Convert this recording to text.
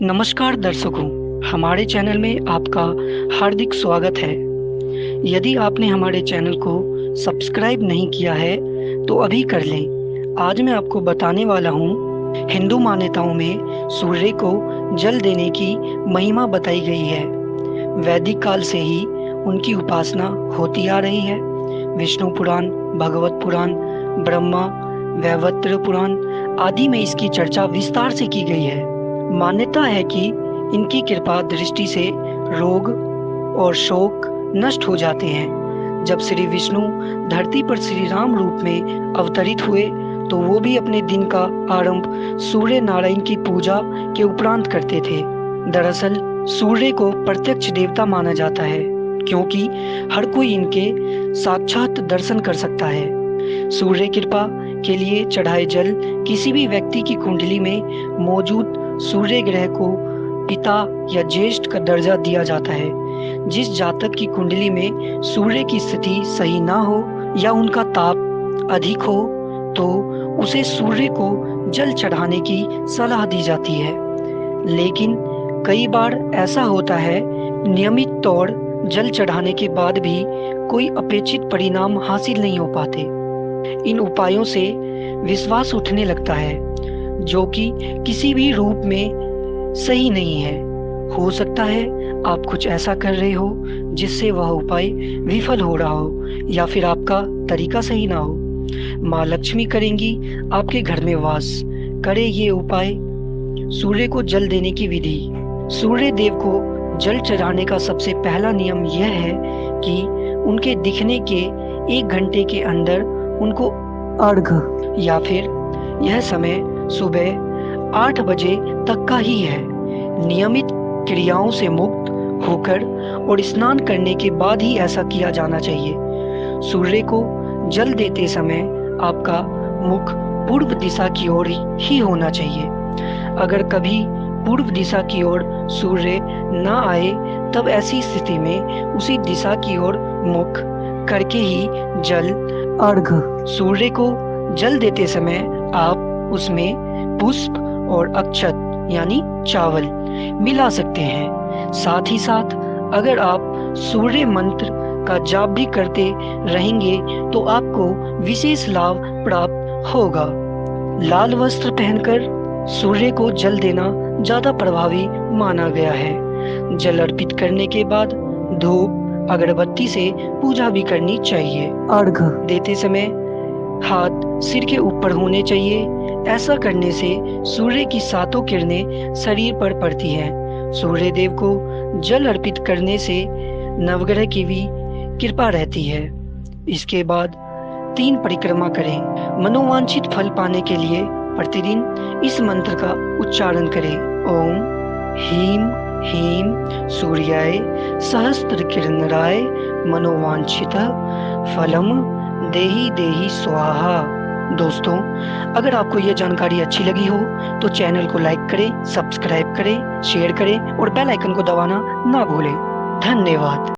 नमस्कार दर्शकों, हमारे चैनल में आपका हार्दिक स्वागत है। यदि आपने हमारे चैनल को सब्सक्राइब नहीं किया है तो अभी कर लें। आज मैं आपको बताने वाला हूँ, हिंदू मान्यताओं में सूर्य को जल देने की महिमा बताई गई है। वैदिक काल से ही उनकी उपासना होती आ रही है। विष्णु पुराण, भगवत पुराण, ब्रह्मा वैवर्त पुराण आदि में इसकी चर्चा विस्तार से की गई है। मान्यता है कि इनकी कृपा दृष्टि से रोग और शोक नष्ट हो जाते हैं। जब श्री विष्णु धरती पर श्री राम रूप में अवतरित हुए तो वो भी अपने दिन का आरंभ सूर्य नारायण की पूजा के उपरांत करते थे। दरअसल सूर्य को प्रत्यक्ष देवता माना जाता है, क्योंकि हर कोई इनके साक्षात दर्शन कर सकता है। सूर्य कृपा के लिए चढ़ाए जल किसी भी व्यक्ति की कुंडली में मौजूद सूर्य ग्रह को पिता या ज्येष्ठ का दर्जा दिया जाता है। जिस जातक की कुंडली में सूर्य की स्थिति सही ना हो या उनका ताप अधिक हो तो उसे सूर्य को जल चढ़ाने की सलाह दी जाती है। लेकिन कई बार ऐसा होता है, नियमित तौर जल चढ़ाने के बाद भी कोई अपेक्षित परिणाम हासिल नहीं हो पाते। इन उपायों से विश्वास उठने लगता है, जो कि किसी भी रूप में सही नहीं है। हो सकता है आप कुछ ऐसा कर रहे हो जिससे वह उपाय विफल हो रहा हो, या फिर आपका तरीका सही ना हो। माँ लक्ष्मी करेंगी आपके घर में वास। करे ये उपाय। सूर्य को जल देने की विधि। सूर्य देव को जल चढ़ाने का सबसे पहला नियम यह है कि उनके दिखने के 1 घंटे के अंदर उनको अर्घ या फिर यह समय सुबह 8 बजे तक का ही है। नियमित क्रियाओं से मुक्त होकर और स्नान करने के बाद ही ऐसा किया जाना चाहिए। सूर्य को जल देते समय आपका मुख पूर्व दिशा की ओर ही होना चाहिए। अगर कभी पूर्व दिशा की ओर सूर्य ना आए तब ऐसी स्थिति में उसी दिशा की ओर मुख करके ही जल अर्घ। सूर्य को जल देते समय आप उसमें पुष्प और अक्षत यानी चावल मिला सकते हैं। साथ ही साथ अगर आप सूर्य मंत्र का जाप भी करते रहेंगे तो आपको विशेष लाभ प्राप्त होगा। लाल वस्त्र पहनकर सूर्य को जल देना ज्यादा प्रभावी माना गया है। जल अर्पित करने के बाद धूप अगरबत्ती से पूजा भी करनी चाहिए। अर्घ देते समय हाथ सिर के ऊपर होने चाहिए। ऐसा करने से सूर्य की 7 किरणें शरीर पर पड़ती हैं। सूर्य देव को जल अर्पित करने से नवग्रह की भी कृपा रहती है। इसके बाद 3 परिक्रमा करें। मनोवांछित फल पाने के लिए प्रतिदिन इस मंत्र का उच्चारण करें। ओम ह्रीं ह्रीं सूर्याय सहस्त्र किरणराय मनोवांछितः फलम देहि देहि स्वाहा। दोस्तों, अगर आपको यह जानकारी अच्छी लगी हो तो चैनल को लाइक करें, सब्सक्राइब करें, शेयर करें और बेल आइकन को दबाना ना भूलें। धन्यवाद।